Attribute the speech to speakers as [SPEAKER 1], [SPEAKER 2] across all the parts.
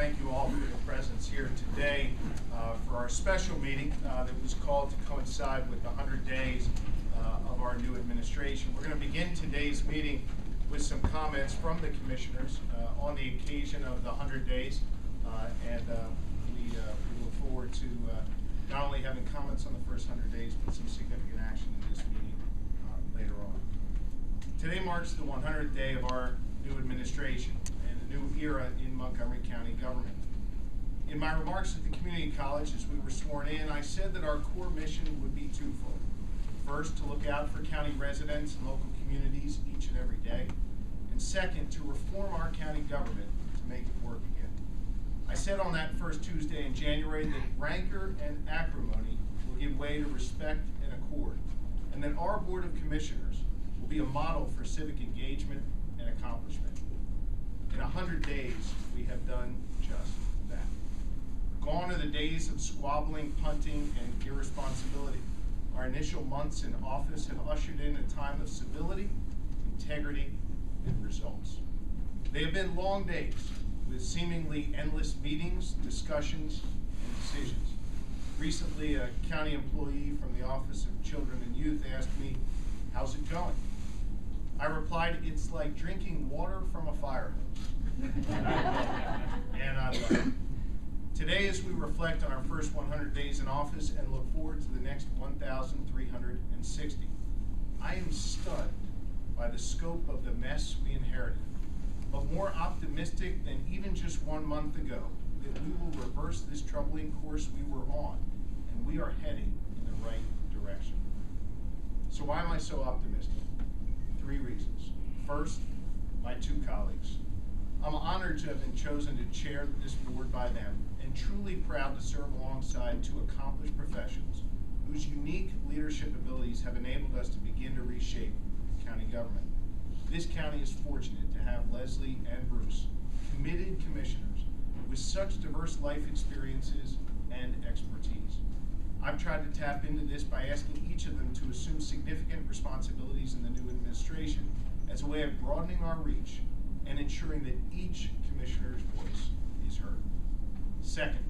[SPEAKER 1] thank you all for your presence here today for our special meeting that was called to coincide with the 100 days of our new administration. We're going to begin today's meeting with some comments from the commissioners on the occasion of the 100 days, and we look forward to not only having comments on the first 100 days, but some significant action in this meeting later on. Today marks the 100th day of our new administration and a new era in Montgomery County government. In my remarks at the community college as we were sworn in, I said that our core mission would be twofold. First, to look out for county residents and local communities each and every day. And second, to reform our county government to make it work again. I said on that first Tuesday in January that rancor and acrimony will give way to respect and accord, and that our Board of Commissioners will be a model for civic engagement and accomplishment. In 100 days, we have done just that. Gone are the days of squabbling, punting, and irresponsibility. Our initial months in office have ushered in a time of civility, integrity, and results. They have been long days with seemingly endless meetings, discussions, and decisions. Recently, a county employee from the Office of Children and Youth asked me, "How's it going?" I replied, "It's like drinking water from a fire hose." And I love it. Today, as we reflect on our first 100 days in office and look forward to the next 1,360, I am stunned by the scope of the mess we inherited, but more optimistic than even just 1 month ago that we will reverse this troubling course we were on, and we are heading in the right direction. So why am I so optimistic? 3 reasons. First, my 2 colleagues. I'm honored to have been chosen to chair this board by them, and truly proud to serve alongside 2 accomplished professionals whose unique leadership abilities have enabled us to begin to reshape county government. This county is fortunate to have Leslie and Bruce, committed commissioners with such diverse life experiences and expertise. I've tried to tap into this by asking each of them to assume significant responsibilities in the new administration as a way of broadening our reach and ensuring that each commissioner's voice is heard. Second,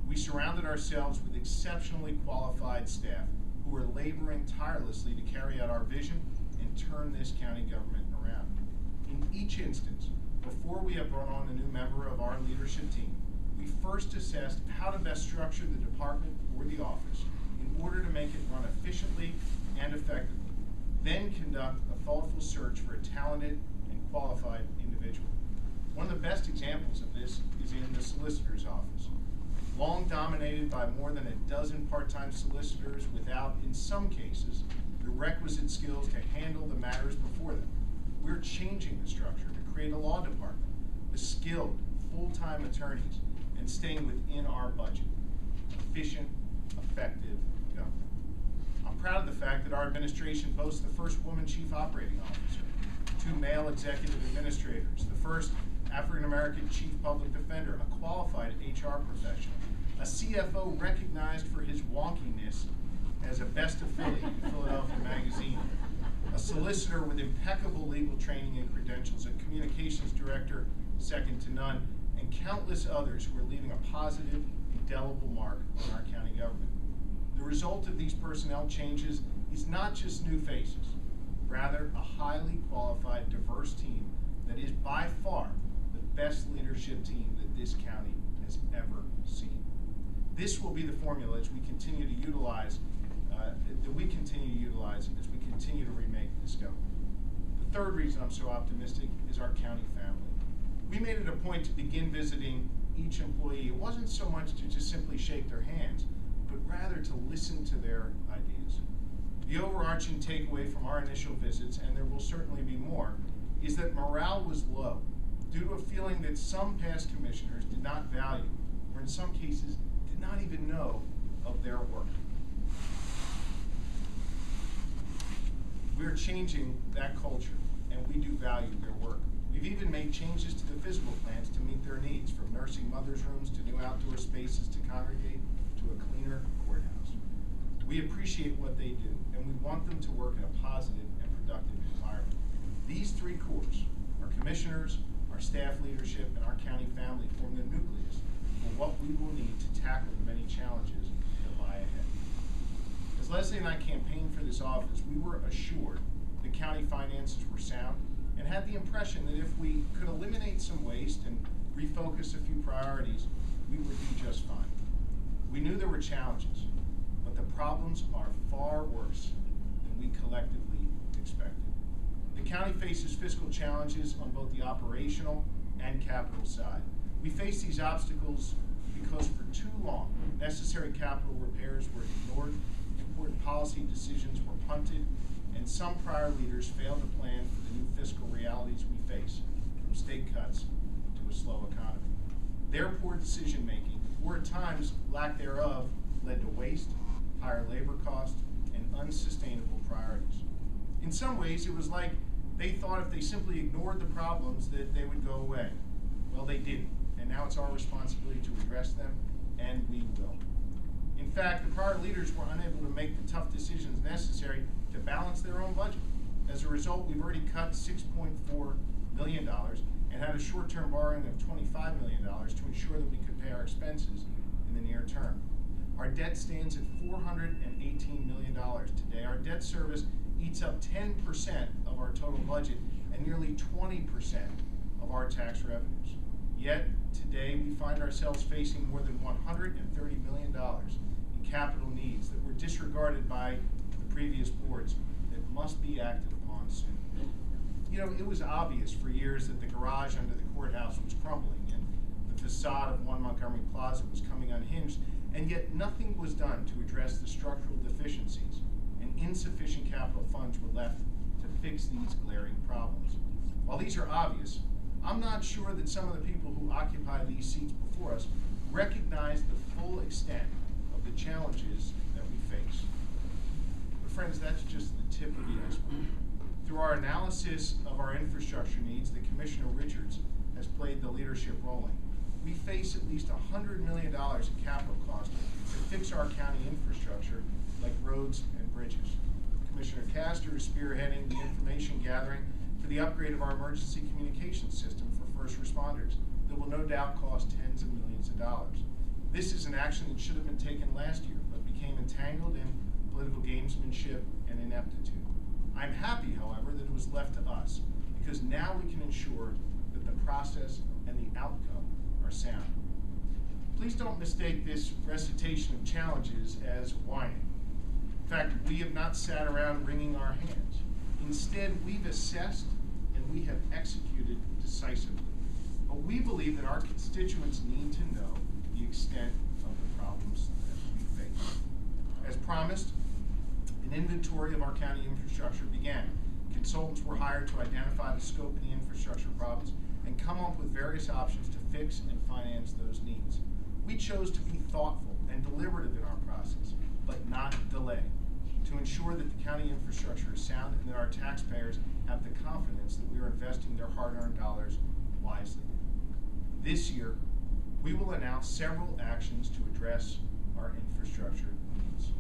[SPEAKER 1] we surrounded ourselves with exceptionally qualified staff who are laboring tirelessly to carry out our vision and turn this county government around. In each instance, before we have brought on a new member of our leadership team, we first assessed how to best structure the department or the office in order to make it run efficiently and effectively, then conduct a thoughtful search for a talented and qualified individual. One of the best examples of this is in the solicitor's office. Long dominated by more than a dozen part-time solicitors without, in some cases, the requisite skills to handle the matters before them, we're changing the structure to create a law department with skilled, full-time attorneys and staying within our budget. Efficient, effective government. I'm proud of the fact that our administration boasts the first woman chief operating officer, 2 male executive administrators, the first African-American chief public defender, a qualified HR professional, a CFO recognized for his wonkiness as a best affiliate in Philadelphia Magazine, a solicitor with impeccable legal training and credentials, a communications director second to none, and countless others who are leaving a positive, indelible mark on our county government. The result of these personnel changes is not just new faces, rather a highly qualified, diverse team that is by far the best leadership team that this county has ever seen. This will be the formula as we continue to utilize as we continue to remake this government. The third reason I'm so optimistic is our county family. We made it a point to begin visiting each employee. It wasn't so much to just simply shake their hands, but rather to listen to their ideas. The overarching takeaway from our initial visits, and there will certainly be more, is that morale was low due to a feeling that some past commissioners did not value, or in some cases, did not even know of their work. We're changing that culture, and we do value their work. We've even made changes to the physical plans to meet their needs, from nursing mothers' rooms to new outdoor spaces to congregate to a cleaner courthouse. We appreciate what they do, and we want them to work in a positive and productive environment. These 3 cores, our commissioners, our staff leadership, and our county family, form the nucleus many challenges that lie ahead. As Leslie and I campaigned for this office, we were assured the county finances were sound and had the impression that if we could eliminate some waste and refocus a few priorities, we would do just fine. We knew there were challenges, but the problems are far worse than we collectively expected. The county faces fiscal challenges on both the operational and capital side. We face these obstacles because for too long, necessary capital repairs were ignored, important policy decisions were punted, and some prior leaders failed to plan for the new fiscal realities we face, from state cuts to a slow economy. Their poor decision-making, or at times lack thereof, led to waste, higher labor costs, and unsustainable priorities. In some ways, it was like they thought if they simply ignored the problems that they would go away. Well, they didn't, and now it's our responsibility to address them, and we will. In fact, the prior leaders were unable to make the tough decisions necessary to balance their own budget. As a result, we've already cut $6.4 million and had a short-term borrowing of $25 million to ensure that we could pay our expenses in the near term. Our debt stands at $418 million today. Our debt service eats up 10% of our total budget and nearly 20% of our tax revenues. Yet, today we find ourselves facing more than $130 million in capital needs that were disregarded by the previous boards that must be acted upon soon. You know, it was obvious for years that the garage under the courthouse was crumbling and the facade of 1 Montgomery Plaza was coming unhinged, and yet nothing was done to address the structural deficiencies, and insufficient capital funds were left to fix these glaring problems. While these are obvious, I'm not sure that some of the people who occupy these seats before us recognize the full extent of the challenges that we face. But friends, that's just the tip of the iceberg. Through our analysis of our infrastructure needs that Commissioner Richards has played the leadership role in, we face at least $100 million in capital costs to fix our county infrastructure like roads and bridges. Commissioner Castor is spearheading the information gathering for the upgrade of our emergency communications system for first responders that will no doubt cost tens of millions of dollars. This is an action that should have been taken last year, but became entangled in political gamesmanship and ineptitude. I'm happy, however, that it was left to us, because now we can ensure that the process and the outcome are sound. Please don't mistake this recitation of challenges as whining. In fact, we have not sat around wringing our hands. Instead, we've assessed and we have executed decisively. But we believe that our constituents need to know the extent of the problems that we face. As promised, an inventory of our county infrastructure began. Consultants were hired to identify the scope of the infrastructure problems and come up with various options to fix and finance those needs. We chose to be thoughtful and deliberative in our process, but not delay, to ensure that the county infrastructure is sound and that our taxpayers have the confidence that we are investing their hard-earned dollars wisely. This year, we will announce several actions to address our infrastructure needs.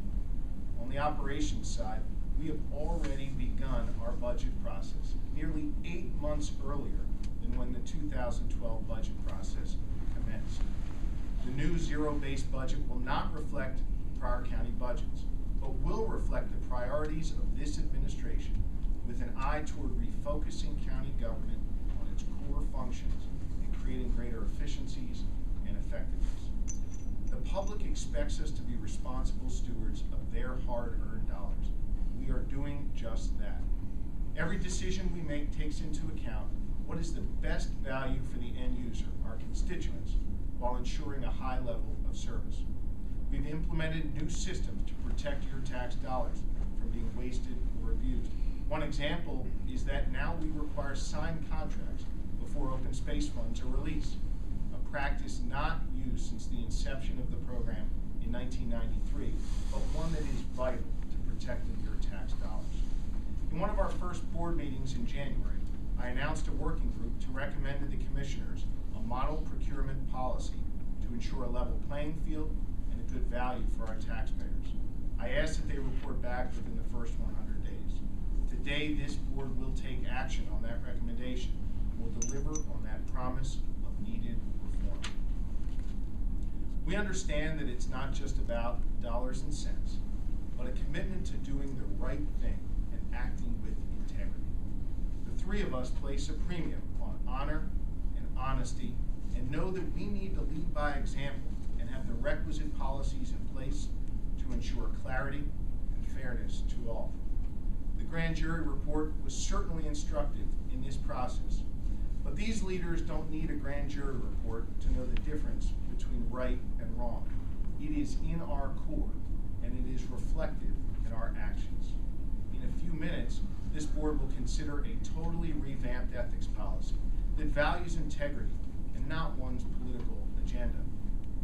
[SPEAKER 1] On the operations side, we have already begun our budget process, nearly 8 months earlier than when the 2012 budget process commenced. The new zero-based budget will not reflect prior county budgets, but will reflect the priorities of this administration with an eye toward refocusing county government on its core functions and creating greater efficiencies and effectiveness. The public expects us to be responsible stewards of their hard-earned dollars. We are doing just that. Every decision we make takes into account what is the best value for the end user, our constituents, while ensuring a high level of service. We've implemented new systems to protect your tax dollars from being wasted or abused. One example is that now we require signed contracts before open space funds are released, a practice not used since the inception of the program in 1993, but one that is vital to protecting your tax dollars. In one of our first board meetings in January, I announced a working group to recommend to the commissioners a model procurement policy to ensure a level playing field and a good value for our taxpayers. I asked that they report back within the first 100 days. Today, this board will take action on that recommendation and will deliver on that promise of needed reform. We understand that it's not just about dollars and cents, but a commitment to doing the right thing and acting with integrity. The three of us place a premium on honor and honesty and know that we need to lead by example and have the requisite policies in place to ensure clarity and fairness to all. The grand jury report was certainly instructive in this process, but these leaders don't need a grand jury report to know the difference between right and wrong. It is in our core, and it is reflected in our actions. In a few minutes, this board will consider a totally revamped ethics policy that values integrity and not one's political agenda.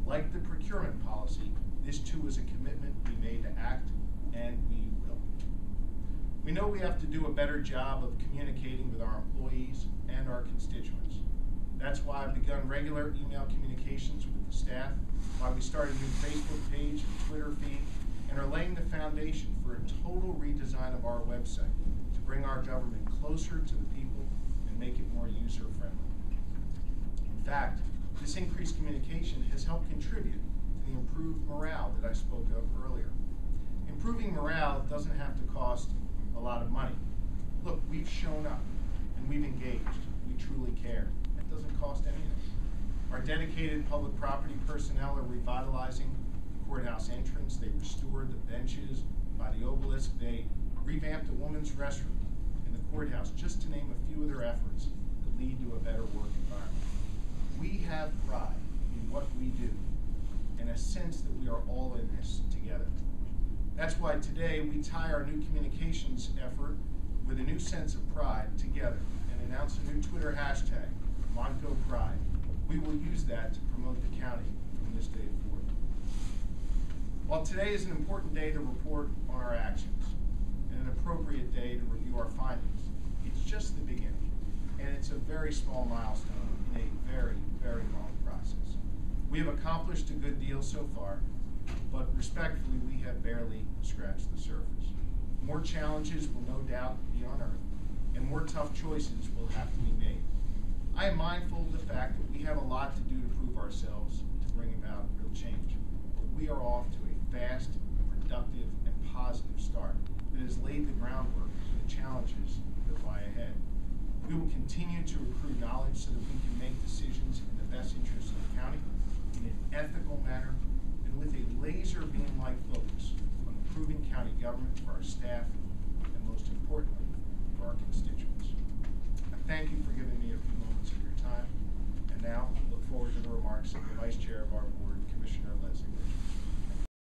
[SPEAKER 1] Like the procurement policy, this too is a commitment we made to act, and we will. We know we have to do a better job of communicating with our employees and our constituents. That's why I've begun regular email communications with the staff, why we started a new Facebook page and Twitter feed, and are laying the foundation for a total redesign of our website to bring our government closer to the people and make it more user-friendly. In fact, this increased communication has helped contribute to the improved morale that I spoke of earlier. Improving morale doesn't have to cost a lot of money. Look, we've shown up and we've engaged. We truly care. It doesn't cost anything. Our dedicated public property personnel are revitalizing the courthouse entrance. They restored the benches by the obelisk. They revamped the women's restroom in the courthouse, just to name a few of their efforts that lead to a better work environment. We have pride in what we do and a sense that we are all in this together. That's why today we tie our new communications effort with a new sense of pride together and announce a new Twitter hashtag, MontgoPride. We will use that to promote the county from this day forward. While today is an important day to report on our actions and an appropriate day to review our findings, it's just the beginning, and it's a very small milestone in a very, very long process. We have accomplished a good deal so far, but respectfully, we have barely scratched the surface. More challenges will no doubt be unearthed, and more tough choices will have to be made. I am mindful of the fact that we have a lot to do to prove ourselves to bring about real change, but we are off to a fast, productive, and positive start that has laid the groundwork for the challenges that lie ahead. We will continue to accrue knowledge so that we can make decisions in the best interest of the county in an ethical manner and with a laser beam-like focus on improving county government for our staff and, most importantly, for our constituents. I thank you for giving me a few moments of your time, and now look forward to the remarks of the Vice Chair of our board.